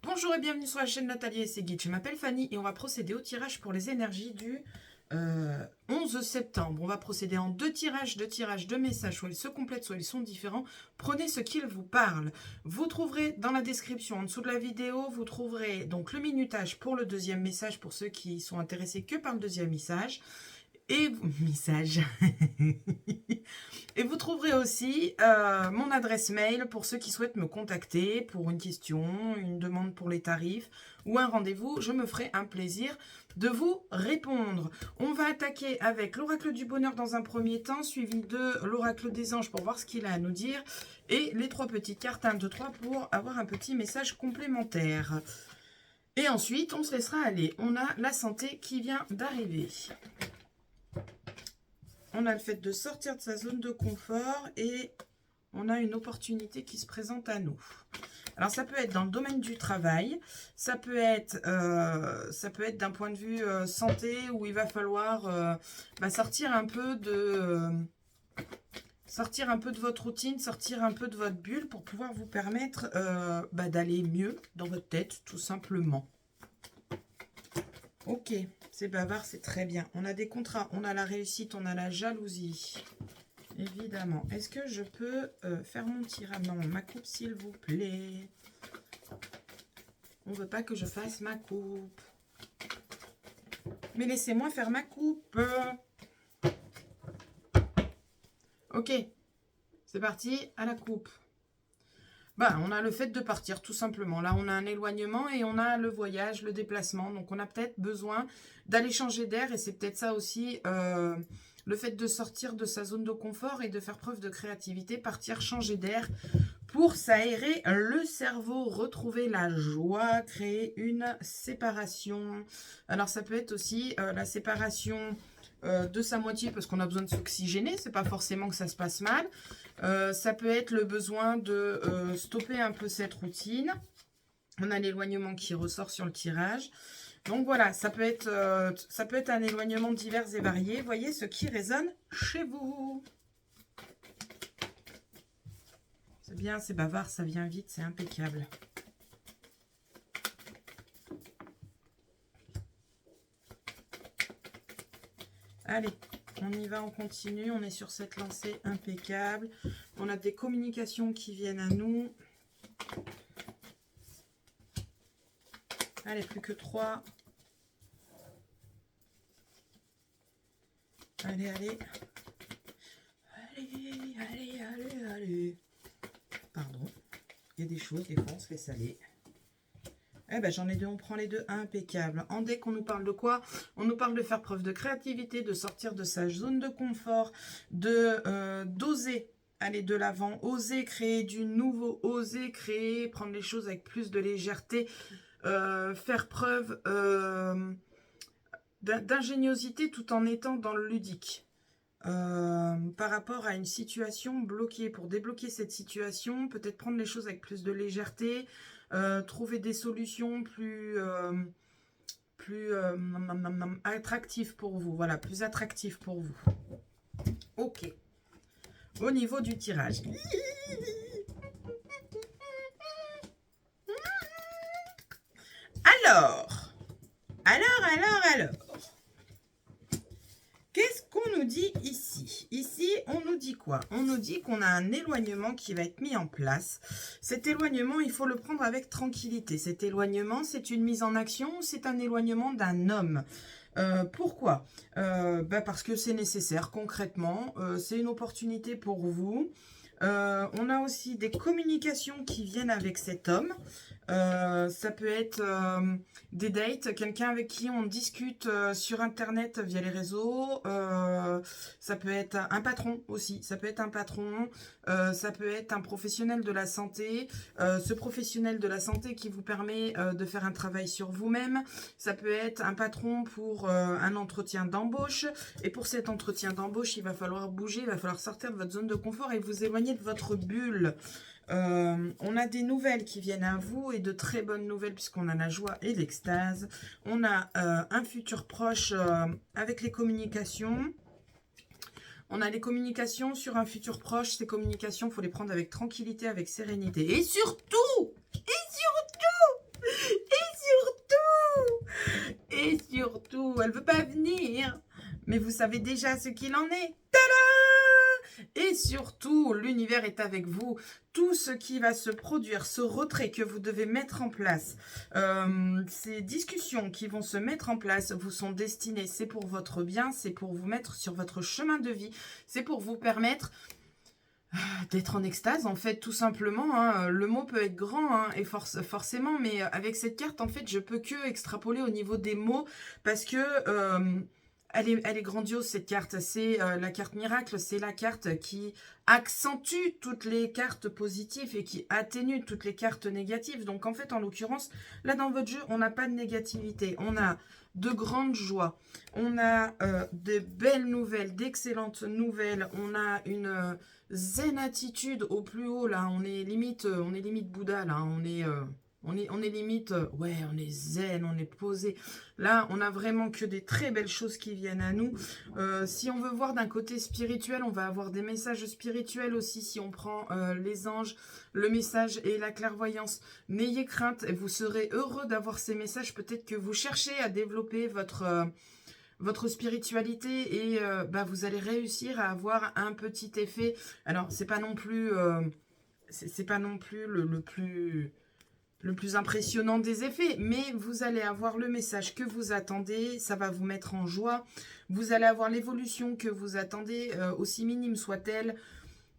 Bonjour et bienvenue sur la chaîne Nathalie et ses guides. Je m'appelle Fanny et on va procéder au tirage pour les énergies du 11 septembre. On va procéder en deux tirages de messages. Soit ils se complètent, soit ils sont différents. Prenez ce qu'il vous parle. Vous trouverez dans la description en dessous de la vidéo, vous trouverez donc le minutage pour le deuxième message pour ceux qui sont intéressés que par le deuxième message. Et et vous trouverez aussi mon adresse mail pour ceux qui souhaitent me contacter pour une question, une demande pour les tarifs ou un rendez-vous. Je me ferai un plaisir de vous répondre. On va attaquer avec l'oracle du bonheur dans un premier temps, suivi de l'oracle des anges pour voir ce qu'il a à nous dire et les trois petites cartes 1, 2, 3 pour avoir un petit message complémentaire. Et ensuite, on se laissera aller. On a la santé qui vient d'arriver. On a le fait de sortir de sa zone de confort et on a une opportunité qui se présente à nous. Alors, ça peut être dans le domaine du travail, ça peut être d'un point de vue santé où il va falloir sortir un peu de votre routine, sortir un peu de votre bulle pour pouvoir vous permettre d'aller mieux dans votre tête, tout simplement. Ok. C'est bavard, c'est très bien. On a des contrats, on a la réussite, on a la jalousie. Évidemment. Est-ce que je peux faire mon tirage? Non, ma coupe, s'il vous plaît. On ne veut pas que je fasse ma coupe. Mais laissez-moi faire ma coupe. Ok. C'est parti, à la coupe. On a le fait de partir, tout simplement. Là, on a un éloignement et on a le voyage, le déplacement. Donc, on a peut-être besoin d'aller changer d'air. Et c'est peut-être ça aussi, le fait de sortir de sa zone de confort et de faire preuve de créativité, partir, changer d'air pour s'aérer le cerveau, retrouver la joie, créer une séparation. Alors, ça peut être aussi la séparation de sa moitié parce qu'on a besoin de s'oxygéner. C'est pas forcément que ça se passe mal. Ça peut être le besoin de stopper un peu cette routine. On a l'éloignement qui ressort sur le tirage. Donc voilà, ça peut être un éloignement divers et varié. Voyez ce qui résonne chez vous. C'est bien, c'est bavard, ça vient vite, c'est impeccable. Allez, on y va, on continue. On est sur cette lancée impeccable. On a des communications qui viennent à nous. Allez, plus que 3. Allez, allez. Allez, allez, allez, allez. Pardon. Il y a des choses, des fois, on se laisse aller. Eh ben, j'en ai deux, on prend les deux, impeccable. En deck, on nous parle de quoi? On nous parle de faire preuve de créativité, de sortir de sa zone de confort, d'oser aller de l'avant, oser créer du nouveau, oser créer, prendre les choses avec plus de légèreté, faire preuve d'ingéniosité tout en étant dans le ludique. Par rapport à une situation bloquée, pour débloquer cette situation, peut-être prendre les choses avec plus de légèreté, trouver des solutions plus attractives pour vous. Voilà, plus attractives pour vous. Ok. Au niveau du tirage. Alors. Qu'est-ce qu'on nous dit ici? Ici, on nous dit quoi? On nous dit qu'on a un éloignement qui va être mis en place. Cet éloignement, il faut le prendre avec tranquillité. Cet éloignement, c'est une mise en action, c'est un éloignement d'un homme. Pourquoi? Parce que c'est nécessaire, concrètement. C'est une opportunité pour vous. On a aussi des communications qui viennent avec cet homme. Ça peut être des dates, quelqu'un avec qui on discute sur internet via les réseaux. Ça peut être un patron aussi. Ça peut être un patron. Ça peut être un professionnel de la santé. Ce professionnel de la santé qui vous permet de faire un travail sur vous-même. Ça peut être un patron pour un entretien d'embauche. Et pour cet entretien d'embauche, il va falloir bouger, il va falloir sortir de votre zone de confort et vous éloigner de votre bulle. On a des nouvelles qui viennent à vous et de très bonnes nouvelles puisqu'on a la joie et l'extase. On a un futur proche avec les communications. On a les communications sur un futur proche. Ces communications, il faut les prendre avec tranquillité, avec sérénité. Et surtout, elle veut pas venir. Mais vous savez déjà ce qu'il en est. Et surtout, l'univers est avec vous. Tout ce qui va se produire, ce retrait que vous devez mettre en place, ces discussions qui vont se mettre en place, vous sont destinées, c'est pour votre bien, c'est pour vous mettre sur votre chemin de vie, c'est pour vous permettre d'être en extase, en fait, tout simplement. Hein. Le mot peut être grand, hein, et forcément, mais avec cette carte, en fait, je peux que extrapoler au niveau des mots, parce que... elle est grandiose, cette carte. C'est la carte miracle. C'est la carte qui accentue toutes les cartes positives et qui atténue toutes les cartes négatives. Donc, en fait, en l'occurrence, là, dans votre jeu, on n'a pas de négativité. On a de grandes joies. On a de belles nouvelles, d'excellentes nouvelles. On a une zen attitude au plus haut, là. On est limite Bouddha, là. On est limite, ouais, on est zen, on est posé. Là, on a vraiment que des très belles choses qui viennent à nous. Si on veut voir d'un côté spirituel, on va avoir des messages spirituels aussi. Si on prend les anges, le message et la clairvoyance, n'ayez crainte, vous serez heureux d'avoir ces messages. Peut-être que vous cherchez à développer votre spiritualité et vous allez réussir à avoir un petit effet. Alors, c'est pas non plus, c'est pas non plus le plus impressionnant des effets, mais vous allez avoir le message que vous attendez, ça va vous mettre en joie, vous allez avoir l'évolution que vous attendez, aussi minime soit-elle,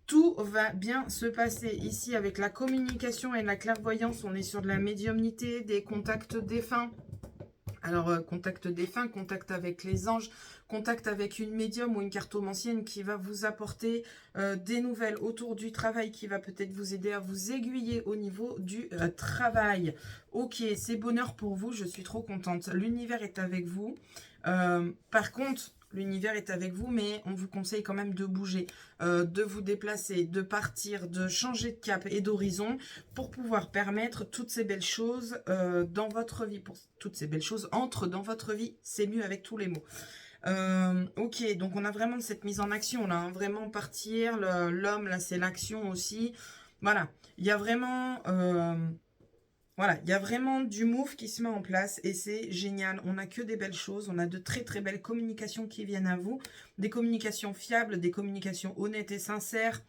tout va bien se passer. Ici, avec la communication et la clairvoyance, on est sur de la médiumnité, des contacts défunts. Alors, contact défunt, contact avec les anges, contact avec une médium ou une cartomancienne qui va vous apporter des nouvelles autour du travail, qui va peut-être vous aider à vous aiguiller au niveau du travail. Ok, c'est bonheur pour vous, je suis trop contente. L'univers est avec vous. Par contre, l'univers est avec vous, mais on vous conseille quand même de bouger, de vous déplacer, de partir, de changer de cap et d'horizon pour pouvoir permettre toutes ces belles choses dans votre vie. Pour toutes ces belles choses entrent dans votre vie, c'est mieux avec tous les mots. Ok, donc on a vraiment cette mise en action là, hein, vraiment partir, l'homme là c'est l'action aussi. Voilà, il y a vraiment... voilà, il y a vraiment du move qui se met en place et c'est génial. On n'a que des belles choses, on a de très très belles communications qui viennent à vous. Des communications fiables, des communications honnêtes et sincères.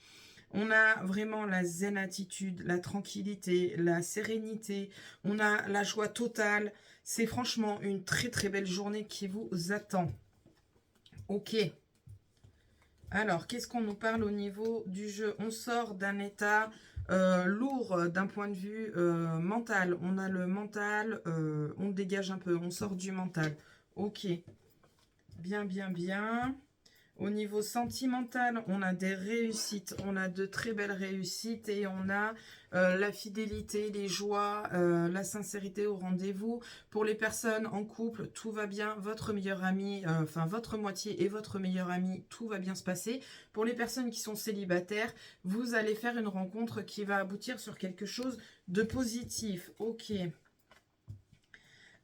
On a vraiment la zen attitude, la tranquillité, la sérénité. On a la joie totale. C'est franchement une très très belle journée qui vous attend. Ok. Alors, qu'est-ce qu'on nous parle au niveau du jeu? On sort d'un état... lourd d'un point de vue mental. On a le mental, on dégage un peu, on sort du mental. Ok, bien, bien, bien. Au niveau sentimental, on a des réussites, on a de très belles réussites et on a la fidélité, les joies, la sincérité au rendez-vous. Pour les personnes en couple, tout va bien, votre meilleur ami, enfin votre moitié et votre meilleur ami, tout va bien se passer. Pour les personnes qui sont célibataires, vous allez faire une rencontre qui va aboutir sur quelque chose de positif. Ok.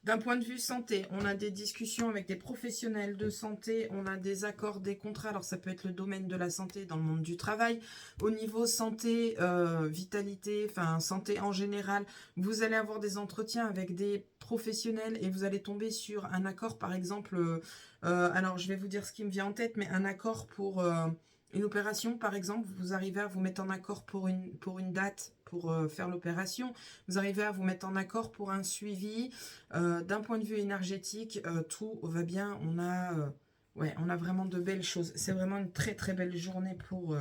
D'un point de vue santé, on a des discussions avec des professionnels de santé, on a des accords, des contrats. Alors, ça peut être le domaine de la santé dans le monde du travail. Au niveau santé, vitalité, enfin santé en général, vous allez avoir des entretiens avec des professionnels et vous allez tomber sur un accord, par exemple, alors je vais vous dire ce qui me vient en tête, mais un accord pour... une opération, par exemple, vous arrivez à vous mettre en accord pour une date pour faire l'opération. Vous arrivez à vous mettre en accord pour un suivi. D'un point de vue énergétique, tout va bien. On a vraiment de belles choses. C'est vraiment une très très belle journée pour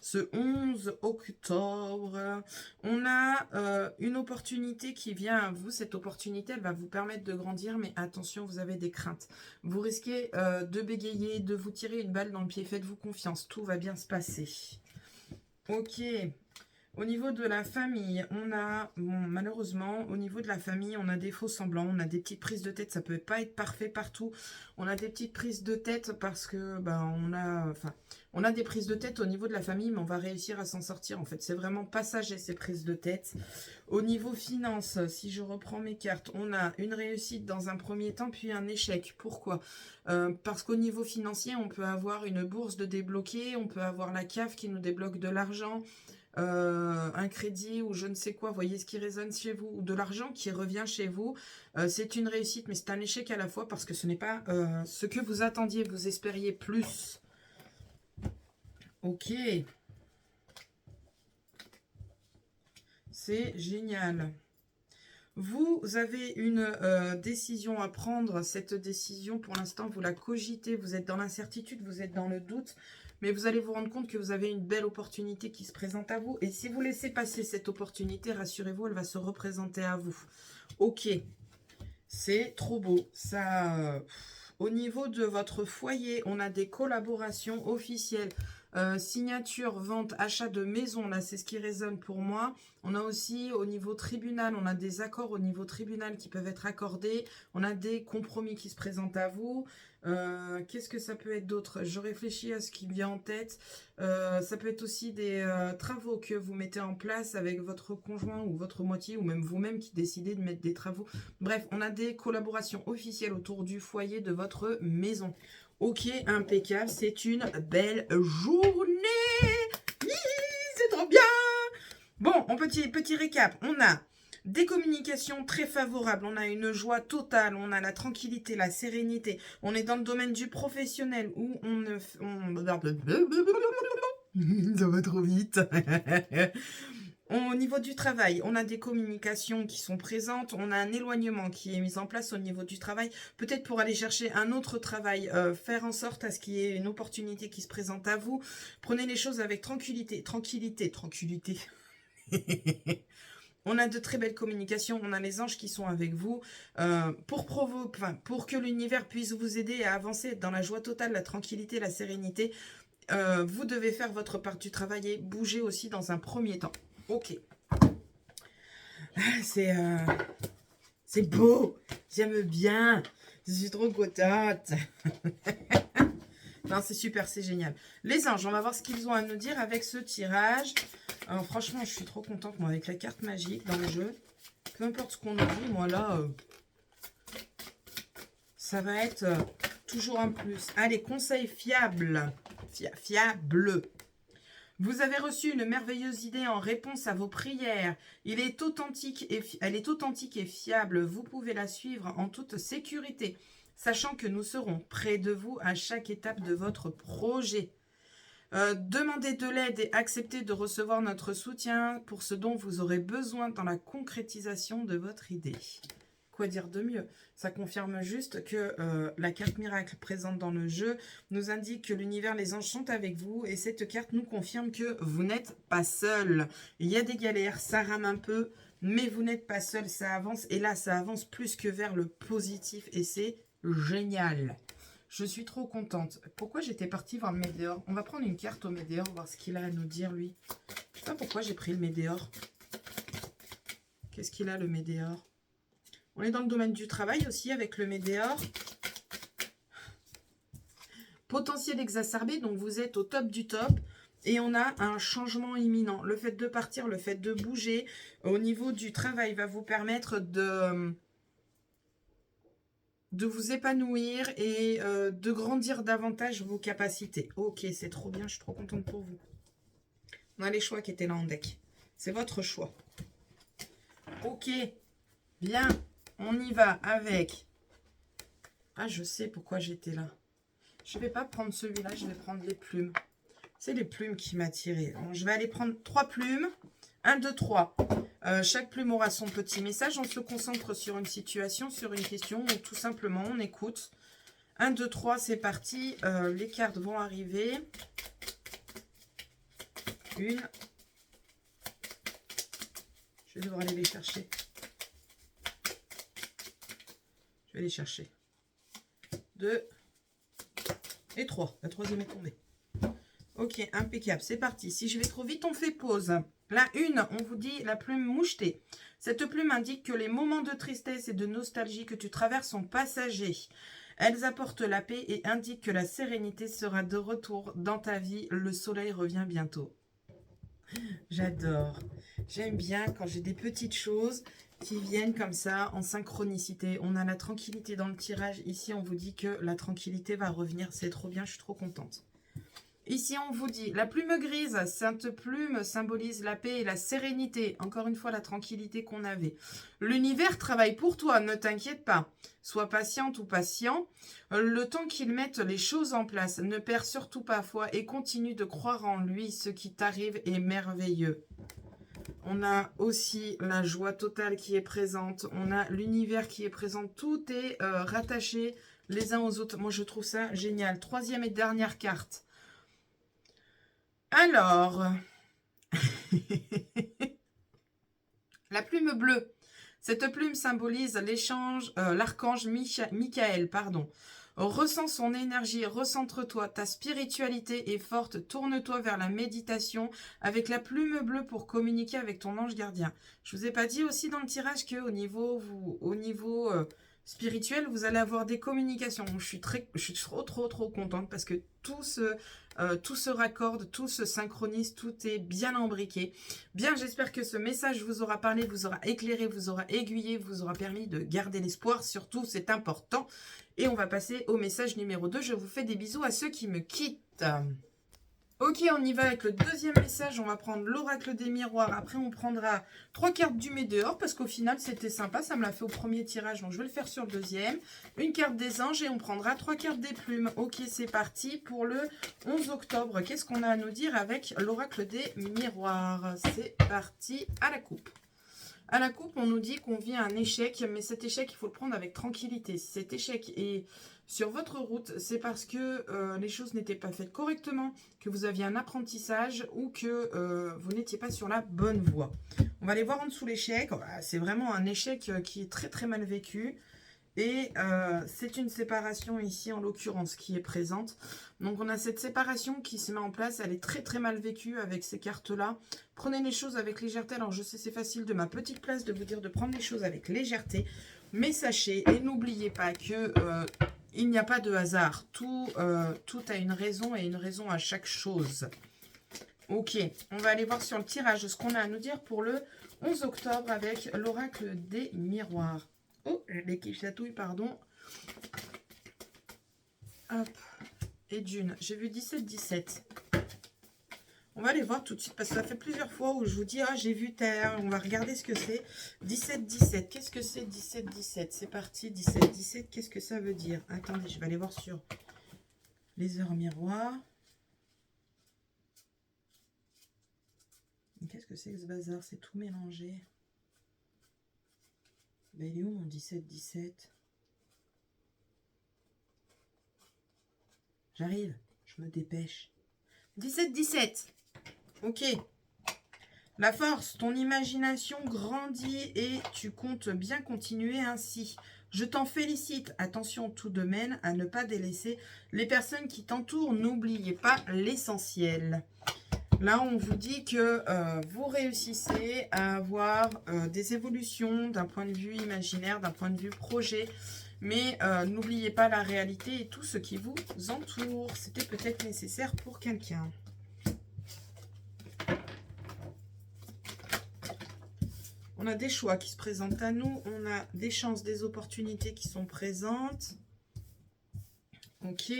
ce 11 octobre. On a une opportunité qui vient à vous. Cette opportunité, elle va vous permettre de grandir, mais attention, vous avez des craintes. Vous risquez de bégayer, de vous tirer une balle dans le pied. Faites-vous confiance, tout va bien se passer. Ok. Au niveau de la famille, on a, bon, malheureusement, au niveau de la famille, on a des faux semblants, on a des petites prises de tête, ça peut pas être parfait partout. On a des petites prises de tête parce que, on a des prises de tête au niveau de la famille, mais on va réussir à s'en sortir. En fait, c'est vraiment passager ces prises de tête. Au niveau finance, si je reprends mes cartes, on a une réussite dans un premier temps, puis un échec. Pourquoi? Parce qu'au niveau financier, on peut avoir une bourse de débloquer, on peut avoir la CAF qui nous débloque de l'argent. un crédit ou je ne sais quoi, voyez ce qui résonne chez vous, ou de l'argent qui revient chez vous. C'est une réussite, mais c'est un échec à la fois parce que ce n'est pas ce que vous attendiez, vous espériez plus. Ok. C'est génial. Vous avez une décision à prendre. Cette décision, pour l'instant, vous la cogitez. Vous êtes dans l'incertitude, vous êtes dans le doute. Mais vous allez vous rendre compte que vous avez une belle opportunité qui se présente à vous. Et si vous laissez passer cette opportunité, rassurez-vous, elle va se représenter à vous. Ok, c'est trop beau. Ça, au niveau de votre foyer, on a des collaborations officielles. Signature, vente, achat de maison, là c'est ce qui résonne pour moi. On a aussi au niveau tribunal, on a des accords au niveau tribunal qui peuvent être accordés. On a des compromis qui se présentent à vous. Qu'est-ce que ça peut être d'autre? Je réfléchis à ce qui me vient en tête. Ça peut être aussi des travaux que vous mettez en place avec votre conjoint ou votre moitié, ou même vous-même qui décidez de mettre des travaux. Bref, on a des collaborations officielles autour du foyer de votre maison. Ok, impeccable, c'est une belle journée. C'est trop bien. Bon, petit récap, on a des communications très favorables, on a une joie totale, on a la tranquillité, la sérénité. On est dans le domaine du professionnel où ça va trop vite. Au niveau du travail, on a des communications qui sont présentes, on a un éloignement qui est mis en place au niveau du travail, peut-être pour aller chercher un autre travail, faire en sorte à ce qu'il y ait une opportunité qui se présente à vous. Prenez les choses avec tranquillité, tranquillité. On a de très belles communications, on a les anges qui sont avec vous pour que l'univers puisse vous aider à avancer dans la joie totale, la tranquillité, la sérénité. Vous devez faire votre part du travail et bouger aussi dans un premier temps. Ok. C'est beau. J'aime bien. Je suis trop contente. Non, c'est super, c'est génial. Les anges, on va voir ce qu'ils ont à nous dire avec ce tirage. Alors, franchement, je suis trop contente, moi, avec la carte magique dans le jeu. Peu importe ce qu'on nous dit, moi, là, ça va être toujours un plus. Allez, conseil fiable. Fiable. Vous avez reçu une merveilleuse idée en réponse à vos prières. Elle est authentique et fiable. Vous pouvez la suivre en toute sécurité, sachant que nous serons près de vous à chaque étape de votre projet. Demandez de l'aide et acceptez de recevoir notre soutien pour ce dont vous aurez besoin dans la concrétisation de votre idée. Quoi dire de mieux? Ça confirme juste que la carte miracle présente dans le jeu nous indique que l'univers, les anges sont avec vous. Et cette carte nous confirme que vous n'êtes pas seul. Il y a des galères, ça rame un peu, mais vous n'êtes pas seul, ça avance. Et là, ça avance plus que vers le positif et c'est génial. Je suis trop contente. Pourquoi j'étais partie voir le Médéor? On va prendre une carte au Médéor, voir ce qu'il a à nous dire, lui. Je sais pas pourquoi j'ai pris le Médéor. Qu'est-ce qu'il a, le Médéor? On est dans le domaine du travail aussi avec le Médéor. Potentiel exacerbé, donc vous êtes au top du top. Et on a un changement imminent. Le fait de partir, le fait de bouger au niveau du travail va vous permettre de vous épanouir et de grandir davantage vos capacités. Ok, c'est trop bien, je suis trop contente pour vous. On a les choix qui étaient là en deck. C'est votre choix. Ok, bien. On y va avec... Ah, je sais pourquoi j'étais là. Je ne vais pas prendre celui-là, je vais prendre les plumes. C'est les plumes qui m'attiraient. Bon, je vais aller prendre 3 plumes. 1, 2, 3. Chaque plume aura son petit message. On se concentre sur une situation, sur une question, ou tout simplement, on écoute. 1, 2, 3, c'est parti. Les cartes vont arriver. Une. Je vais devoir aller les chercher. Je vais les chercher. 2 et 3. La troisième est tombée. Ok, impeccable. C'est parti. Si je vais trop vite, on fait pause. La 1, on vous dit la plume mouchetée. Cette plume indique que les moments de tristesse et de nostalgie que tu traverses sont passagers. Elles apportent la paix et indiquent que la sérénité sera de retour dans ta vie. Le soleil revient bientôt. J'adore. J'aime bien quand j'ai des petites choses qui viennent comme ça en synchronicité. On a la tranquillité dans le tirage. Ici, on vous dit que la tranquillité va revenir. C'est trop bien, je suis trop contente. Ici, on vous dit, la plume grise, sainte plume, symbolise la paix et la sérénité. Encore une fois, la tranquillité qu'on avait. L'univers travaille pour toi, ne t'inquiète pas. Sois patiente ou patient. Le temps qu'il mette les choses en place, ne perds surtout pas foi et continue de croire en lui. Ce qui t'arrive est merveilleux. On a aussi la joie totale qui est présente. On a l'univers qui est présent. Tout est rattaché les uns aux autres. Moi, je trouve ça génial. Troisième et dernière carte. Alors, la plume bleue. Cette plume symbolise l'échange, l'archange Michael, pardon. Ressens son énergie, recentre-toi, ta spiritualité est forte, tourne-toi vers la méditation avec la plume bleue pour communiquer avec ton ange gardien. Je vous ai pas dit aussi dans le tirage qu'au niveau, spirituel, vous allez avoir des communications. Je suis trop contente parce que tout se raccorde, tout se synchronise, tout est bien embriqué. Bien, j'espère que ce message vous aura parlé, vous aura éclairé, vous aura aiguillé, vous aura permis de garder l'espoir. Surtout, c'est important. Et on va passer au message numéro 2. Je vous fais des bisous à ceux qui me quittent. Ok, on y va avec le deuxième message. On va prendre l'oracle des miroirs. Après, on prendra 3 cartes du Médéor parce qu'au final, c'était sympa. Ça me l'a fait au premier tirage, donc je vais le faire sur le deuxième. Une carte des anges et on prendra 3 cartes des plumes. Ok, c'est parti pour le 11 octobre. Qu'est-ce qu'on a à nous dire avec l'oracle des miroirs? C'est parti à la coupe. À la coupe, on nous dit qu'on vit un échec, mais cet échec, il faut le prendre avec tranquillité. Si cet échec est sur votre route, c'est parce que les choses n'étaient pas faites correctement, que vous aviez un apprentissage ou que vous n'étiez pas sur la bonne voie. On va aller voir en dessous l'échec. C'est vraiment un échec qui est très mal vécu. Et c'est une séparation ici, en l'occurrence, qui est présente. Donc, on a cette séparation qui se met en place. Elle est très mal vécue avec ces cartes-là. Prenez les choses avec légèreté. Alors, je sais, c'est facile de ma petite place de vous dire de prendre les choses avec légèreté. Mais sachez et n'oubliez pas que il n'y a pas de hasard. Tout a une raison et une raison à chaque chose. Ok, on va aller voir sur le tirage ce qu'on a à nous dire pour le 11 octobre avec l'oracle des miroirs. Oh, les qui chatouillent, pardon. Hop. Et d'une. J'ai vu 17-17. On va aller voir tout de suite parce que ça fait plusieurs fois où je vous dis, ah, j'ai vu terre. On va regarder ce que c'est. 17-17. Qu'est-ce que c'est 17-17? C'est parti. 17-17. Qu'est-ce que ça veut dire? Attendez, je vais aller voir sur les heures miroirs. Qu'est-ce que c'est que ce bazar? C'est tout mélangé. Ben, il est où mon 17-17? J'arrive, je me dépêche. 17-17. Ok. La force, ton imagination grandit et tu comptes bien continuer ainsi. Je t'en félicite. Attention tout de même à ne pas délaisser les personnes qui t'entourent. N'oubliez pas l'essentiel. Là, on vous dit que vous réussissez à avoir des évolutions d'un point de vue imaginaire, d'un point de vue projet. Mais n'oubliez pas la réalité et tout ce qui vous entoure. C'était peut-être nécessaire pour quelqu'un. On a des choix qui se présentent à nous. On a des chances, des opportunités qui sont présentes. Ok.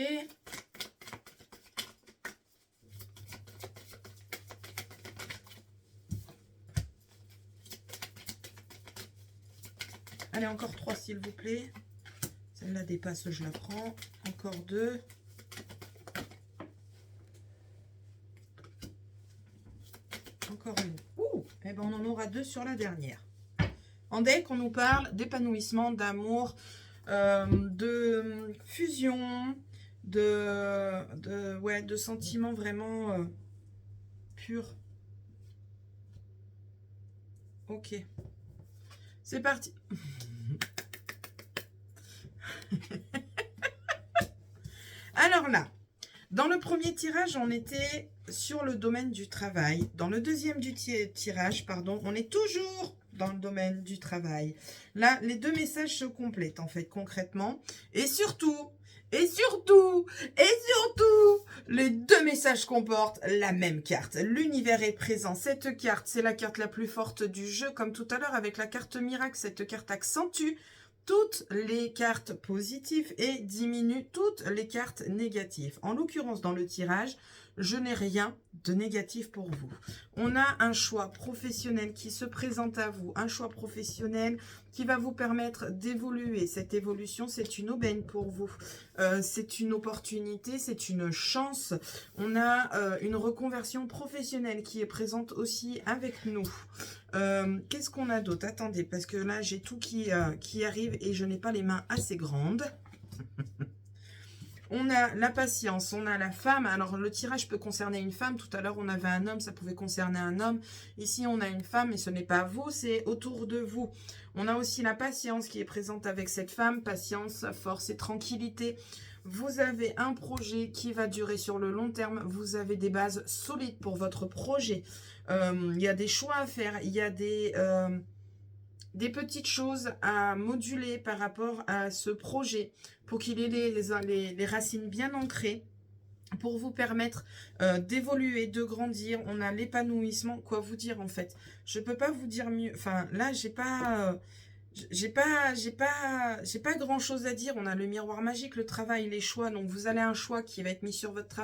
Allez, encore 3 s'il vous plaît. Celle-là dépasse, je la prends. Encore 2. Encore une. Ouh, eh ben on en aura 2 sur la dernière. En deck, on nous parle d'épanouissement, d'amour, de fusion, de sentiments vraiment purs. Ok. C'est parti. Alors là, dans le premier tirage, on était sur le domaine du travail. Dans le deuxième tirage, pardon, on est toujours dans le domaine du travail. Là, les deux messages se complètent, en fait, concrètement. Et surtout, les deux messages comportent la même carte. L'univers est présent. Cette carte, c'est la carte la plus forte du jeu, comme tout à l'heure avec la carte miracle. Cette carte accentue toutes les cartes positives et diminue toutes les cartes négatives. En l'occurrence, dans le tirage, je n'ai rien de négatif pour vous. On a un choix professionnel qui se présente à vous, un choix professionnel qui va vous permettre d'évoluer. Cette évolution, c'est une aubaine pour vous. C'est une opportunité, c'est une chance. On a une reconversion professionnelle qui est présente aussi avec nous. Qu'est-ce qu'on a d'autre? Attendez, parce que là, j'ai tout qui arrive et je n'ai pas les mains assez grandes. On a la patience, on a la femme. Alors, le tirage peut concerner une femme. Tout à l'heure, on avait un homme, ça pouvait concerner un homme. Ici, on a une femme, et ce n'est pas vous, c'est autour de vous. On a aussi la patience qui est présente avec cette femme. Patience, force et tranquillité. Vous avez un projet qui va durer sur le long terme. Vous avez des bases solides pour votre projet. Il y a des choix à faire. Il y a des petites choses à moduler par rapport à ce projet pour qu'il ait les racines bien ancrées, pour vous permettre d'évoluer, de grandir. On a l'épanouissement. Quoi vous dire en fait? Je peux pas vous dire mieux. Enfin là, j'ai pas grand chose à dire. On a le miroir magique, le travail, les choix. Donc vous allez un choix qui va être mis sur votre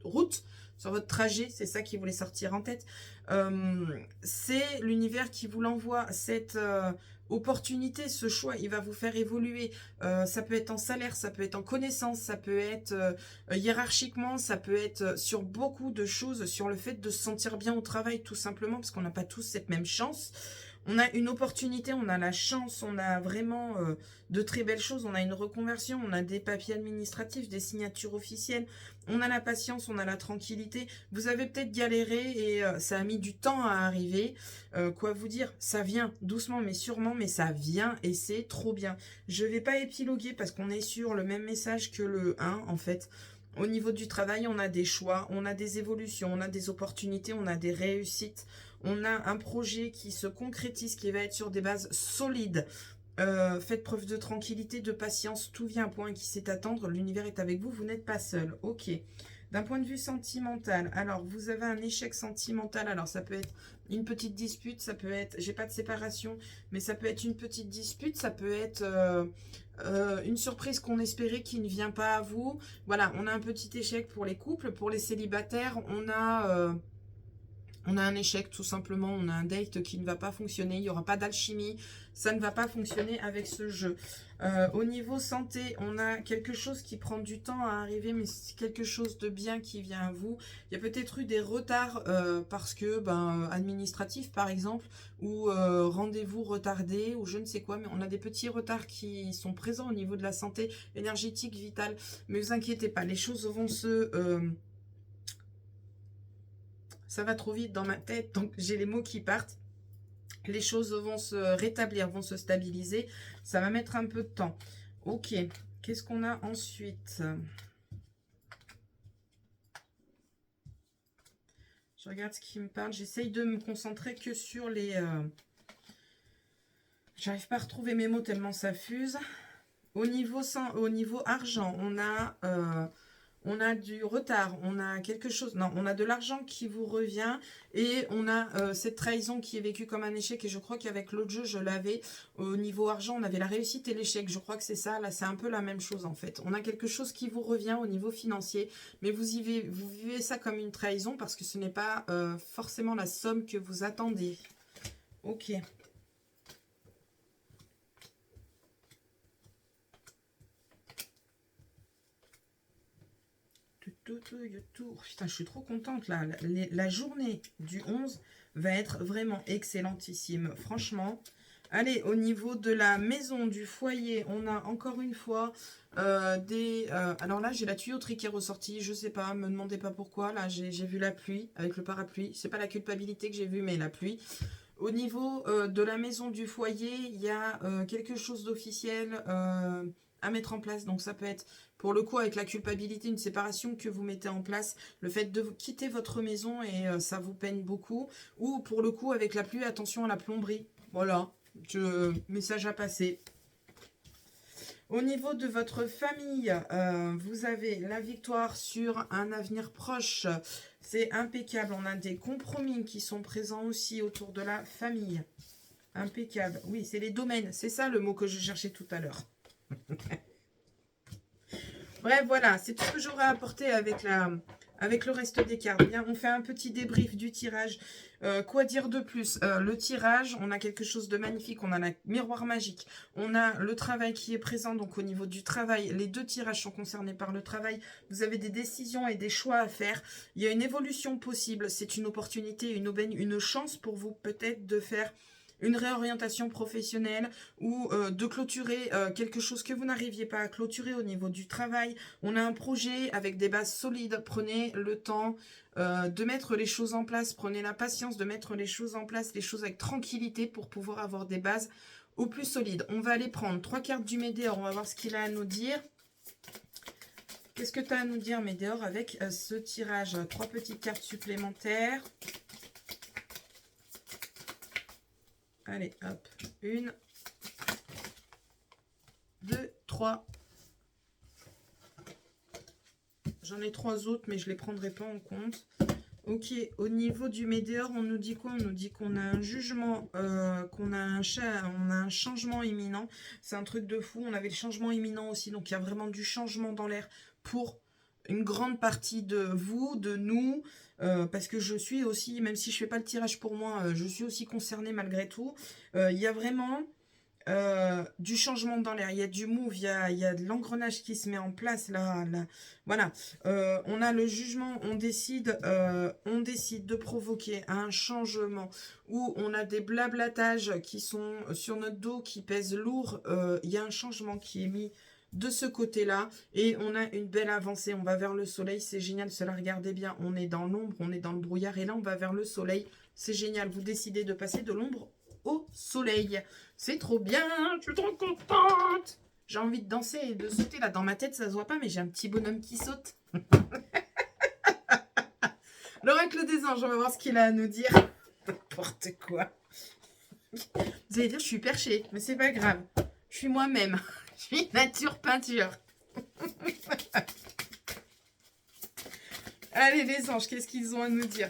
route, sur votre trajet. C'est ça qui voulait sortir en tête. C'est l'univers qui vous l'envoie. Cette opportunité, ce choix, il va vous faire évoluer. Ça peut être en salaire, ça peut être en connaissance, ça peut être hiérarchiquement, ça peut être sur beaucoup de choses, sur le fait de se sentir bien au travail, tout simplement, parce qu'on n'a pas tous cette même chance. On a une opportunité, on a la chance, on a vraiment de très belles choses. On a une reconversion, on a des papiers administratifs, des signatures officielles. On a la patience, on a la tranquillité. Vous avez peut-être galéré et ça a mis du temps à arriver. Quoi vous dire? Ça vient doucement mais sûrement, mais ça vient et c'est trop bien. Je ne vais pas épiloguer parce qu'on est sur le même message que le 1 en fait. Au niveau du travail, on a des choix, on a des évolutions, on a des opportunités, on a des réussites. On a un projet qui se concrétise, qui va être sur des bases solides. Faites preuve de tranquillité, de patience. Tout vient à point qui sait attendre. L'univers est avec vous, vous n'êtes pas seul. Ok. D'un point de vue sentimental, alors vous avez un échec sentimental. Alors ça peut être une petite dispute, ça peut être, j'ai pas de séparation, mais ça peut être une petite dispute, ça peut être une surprise qu'on espérait qui ne vient pas à vous. Voilà, on a un petit échec pour les couples, pour les célibataires, on a un échec tout simplement, on a un date qui ne va pas fonctionner, il n'y aura pas d'alchimie, ça ne va pas fonctionner avec ce jeu. Au niveau santé, on a quelque chose qui prend du temps à arriver, mais c'est quelque chose de bien qui vient à vous. Il y a peut-être eu des retards parce que, administratifs par exemple, ou rendez-vous retardés, ou je ne sais quoi, mais on a des petits retards qui sont présents au niveau de la santé énergétique, vitale. Mais ne vous inquiétez pas, les choses vont ça va trop vite dans ma tête, donc j'ai les mots qui partent. Les choses vont se rétablir, vont se stabiliser. Ça va mettre un peu de temps. Ok, qu'est-ce qu'on a ensuite? Je regarde ce qui me parle. J'essaye de me concentrer que sur les... J'arrive pas à retrouver mes mots tellement ça fuse. Au niveau argent, on a du retard, on a quelque chose, non, on a de l'argent qui vous revient et on a cette trahison qui est vécue comme un échec et je crois qu'avec l'autre jeu, je l'avais. Au niveau argent, on avait la réussite et l'échec, je crois que c'est ça, là c'est un peu la même chose en fait. On a quelque chose qui vous revient au niveau financier, mais vous vivez ça comme une trahison parce que ce n'est pas forcément la somme que vous attendez. Ok. Putain, je suis trop contente là. La journée du 11 va être vraiment excellentissime. Franchement. Allez, au niveau de la maison, du foyer, on a encore une fois alors là, j'ai la tuyauterie qui est ressortie. Je sais pas, me demandez pas pourquoi. Là, j'ai vu la pluie avec le parapluie. C'est pas la culpabilité que j'ai vue, mais la pluie. Au niveau de la maison, du foyer, il y a quelque chose d'officiel à mettre en place. Donc ça peut être, pour le coup, avec la culpabilité, une séparation que vous mettez en place, le fait de quitter votre maison et ça vous peine beaucoup. Ou pour le coup, avec la pluie, attention à la plomberie. Voilà, message à passer. Au niveau de votre famille, vous avez la victoire sur un avenir proche. C'est impeccable. On a des compromis qui sont présents aussi autour de la famille. Impeccable. Oui, c'est les domaines. C'est ça le mot que je cherchais tout à l'heure. Bref, voilà. C'est tout ce que j'aurais apporté avec avec le reste des cartes. Bien, on fait un petit débrief du tirage. Quoi dire de plus? Le tirage, on a quelque chose de magnifique. On a la miroir magique. On a le travail qui est présent. Donc, au niveau du travail, les deux tirages sont concernés par le travail. Vous avez des décisions et des choix à faire. Il y a une évolution possible. C'est une opportunité, une aubaine, une chance pour vous peut-être de faire une réorientation professionnelle ou de clôturer quelque chose que vous n'arriviez pas à clôturer au niveau du travail. On a un projet avec des bases solides. Prenez le temps de mettre les choses en place. Prenez la patience de mettre les choses en place, les choses avec tranquillité pour pouvoir avoir des bases au plus solides. On va aller prendre 3 cartes du Médéor. On va voir ce qu'il a à nous dire. Qu'est-ce que tu as à nous dire, Médéor, avec ce tirage? 3 petites cartes supplémentaires. Allez, hop. 1, 2, 3. J'en ai 3 autres, mais je ne les prendrai pas en compte. Ok, au niveau du Médéor, on nous dit quoi? On nous dit qu'on a un jugement, qu'on a un changement imminent. C'est un truc de fou. On avait le changement imminent aussi, donc il y a vraiment du changement dans l'air pour une grande partie de vous, de nous, parce que je suis aussi, même si je ne fais pas le tirage pour moi, je suis aussi concernée malgré tout. Il y a vraiment du changement dans l'air, il y a du move, il y a de l'engrenage qui se met en place là. Voilà, on a le jugement, on décide de provoquer un changement où on a des blablatages qui sont sur notre dos, qui pèsent lourd. Il y a un changement qui est mis de ce côté-là et on a une belle avancée. On va vers le soleil, c'est génial. Cela, regardez bien, on est dans l'ombre, on est dans le brouillard et là on va vers le soleil. C'est génial, vous décidez de passer de l'ombre au soleil. C'est trop bien, je suis trop contente. J'ai envie de danser et de sauter là. Dans ma tête, ça se voit pas, mais j'ai un petit bonhomme qui saute. L'oracle des anges, on va voir ce qu'il a à nous dire. N'importe quoi. Vous allez dire, je suis perchée, mais c'est pas grave. Je suis moi-même. Je suis nature peinture. Allez, les anges, qu'est-ce qu'ils ont à nous dire?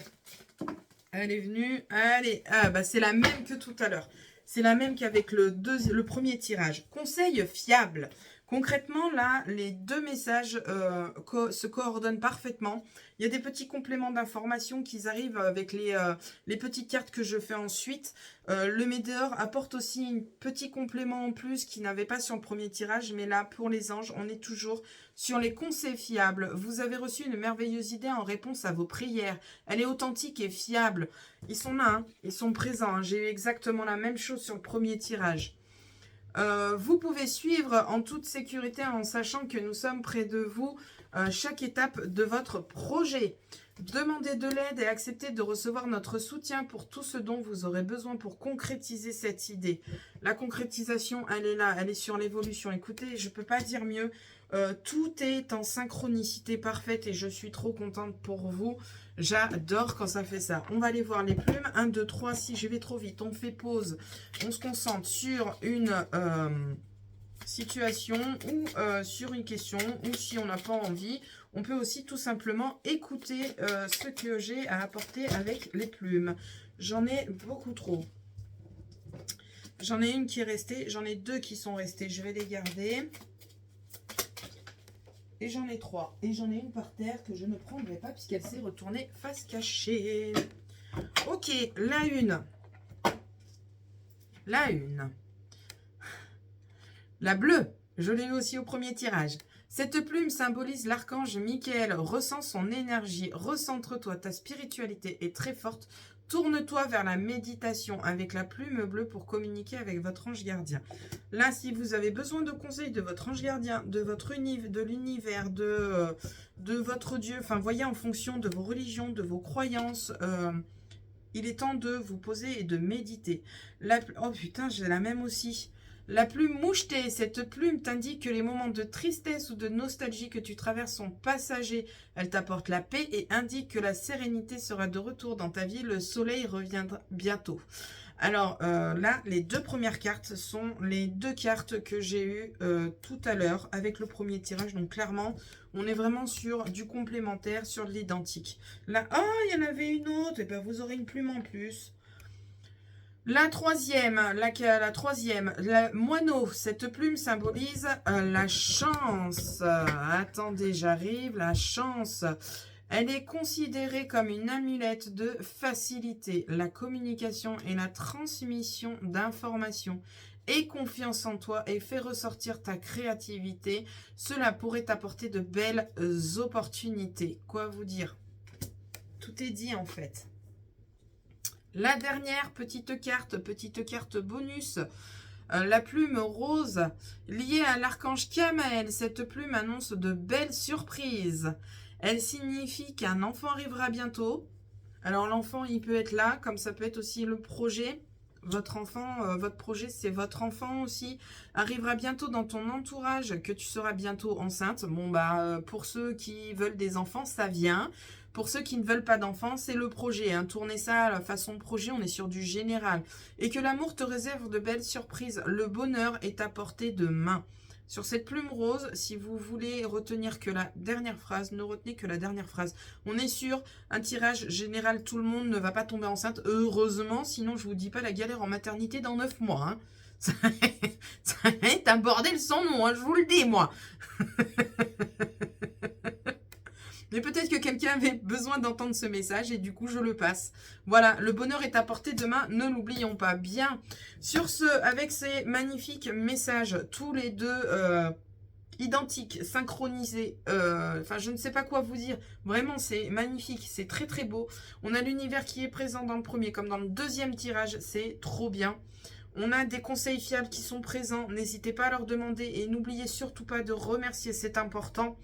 Elle est venue. Allez, ah, bah, c'est la même que tout à l'heure. C'est la même qu'avec le premier tirage. Conseil fiable. Concrètement, là, les deux messages se coordonnent parfaitement. Il y a des petits compléments d'information qui arrivent avec les petites cartes que je fais ensuite. Le Médéor apporte aussi un petit complément en plus qui n'avait pas sur le premier tirage. Mais là, pour les anges, on est toujours sur les conseils fiables. Vous avez reçu une merveilleuse idée en réponse à vos prières. Elle est authentique et fiable. Ils sont là, hein, ils sont présents. Hein. J'ai eu exactement la même chose sur le premier tirage. Vous pouvez suivre en toute sécurité en sachant que nous sommes près de vous chaque étape de votre projet. Demandez de l'aide et acceptez de recevoir notre soutien pour tout ce dont vous aurez besoin pour concrétiser cette idée. La concrétisation, elle est là, elle est sur l'évolution. Écoutez, je ne peux pas dire mieux. Tout est en synchronicité parfaite et je suis trop contente pour vous. J'adore quand ça fait ça. On va aller voir les plumes. 1, 2, 3, si je vais trop vite, on fait pause. On se concentre sur une situation ou sur une question. Ou si on n'a pas envie, on peut aussi tout simplement écouter ce que j'ai à apporter avec les plumes. J'en ai beaucoup trop. J'en ai une qui est restée. J'en ai 2 qui sont restées. Je vais les garder. Et j'en ai 3. Et j'en ai une par terre que je ne prendrai pas puisqu'elle s'est retournée face cachée. Ok, la une. La une. La bleue. Je l'ai eu aussi au premier tirage. Cette plume symbolise l'archange Michael. Ressens son énergie. Recentre-toi. Ta spiritualité est très forte. Tourne-toi vers la méditation avec la plume bleue pour communiquer avec votre ange gardien. Là, si vous avez besoin de conseils de votre ange gardien, de votre l'univers, de votre Dieu, enfin, voyez, en fonction de vos religions, de vos croyances, il est temps de vous poser et de méditer. Oh putain, j'ai la même aussi. La plume mouchetée, cette plume t'indique que les moments de tristesse ou de nostalgie que tu traverses sont passagers. Elle t'apporte la paix et indique que la sérénité sera de retour dans ta vie. Le soleil reviendra bientôt. Alors là, les 2 premières cartes sont les 2 cartes que j'ai eues tout à l'heure avec le premier tirage. Donc clairement, on est vraiment sur du complémentaire, sur de l'identique. Là, oh, il y en avait une autre. Et bien, vous aurez une plume en plus. La troisième, la moineau, cette plume symbolise la chance. Attendez, j'arrive, la chance. Elle est considérée comme une amulette de faciliter la communication et la transmission d'informations. Aie confiance en toi et fais ressortir ta créativité. Cela pourrait t'apporter de belles opportunités. Quoi vous dire? Tout est dit en fait. La dernière petite carte bonus. La plume rose liée à l'archange Kamael. Cette plume annonce de belles surprises. Elle signifie qu'un enfant arrivera bientôt. Alors l'enfant, il peut être là, comme ça peut être aussi le projet. Votre enfant, votre projet, c'est votre enfant aussi. Arrivera bientôt dans ton entourage, que tu seras bientôt enceinte. Bon, bah, pour ceux qui veulent des enfants, ça vient. Pour ceux qui ne veulent pas d'enfants, c'est le projet. Hein. Tournez ça à la façon projet, on est sur du général. Et que l'amour te réserve de belles surprises. Le bonheur est à portée de main. Sur cette plume rose, si vous voulez retenir que la dernière phrase, ne retenez que la dernière phrase. On est sur un tirage général, tout le monde ne va pas tomber enceinte, heureusement, sinon je vous dis pas la galère en maternité dans 9 mois. Hein. Ça va être un bordel sans nom, hein, je vous le dis moi. Mais peut-être que quelqu'un avait besoin d'entendre ce message et du coup, je le passe. Voilà, le bonheur est à portée de main, ne l'oublions pas. Bien, sur ce, avec ces magnifiques messages, tous les deux identiques, synchronisés, enfin, je ne sais pas quoi vous dire. Vraiment, c'est magnifique, c'est très très beau. On a l'univers qui est présent dans le premier comme dans le deuxième tirage, c'est trop bien. On a des conseils fiables qui sont présents, n'hésitez pas à leur demander et n'oubliez surtout pas de remercier, c'est important.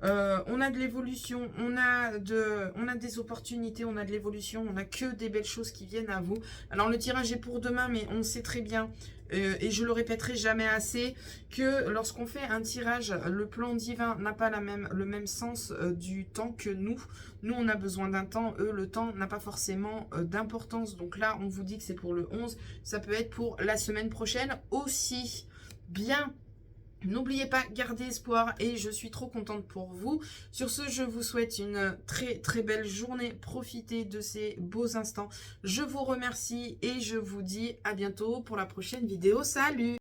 On a de l'évolution, on a des opportunités, on a de l'évolution, on n'a que des belles choses qui viennent à vous. Alors le tirage est pour demain, mais on sait très bien, et je le répéterai jamais assez, que lorsqu'on fait un tirage, le plan divin n'a pas le même sens du temps que nous. Nous, on a besoin d'un temps, eux, le temps n'a pas forcément d'importance. Donc là, on vous dit que c'est pour le 11, ça peut être pour la semaine prochaine aussi. Bien. N'oubliez pas, gardez espoir et je suis trop contente pour vous. Sur ce, je vous souhaite une très très belle journée. Profitez de ces beaux instants. Je vous remercie et je vous dis à bientôt pour la prochaine vidéo. Salut!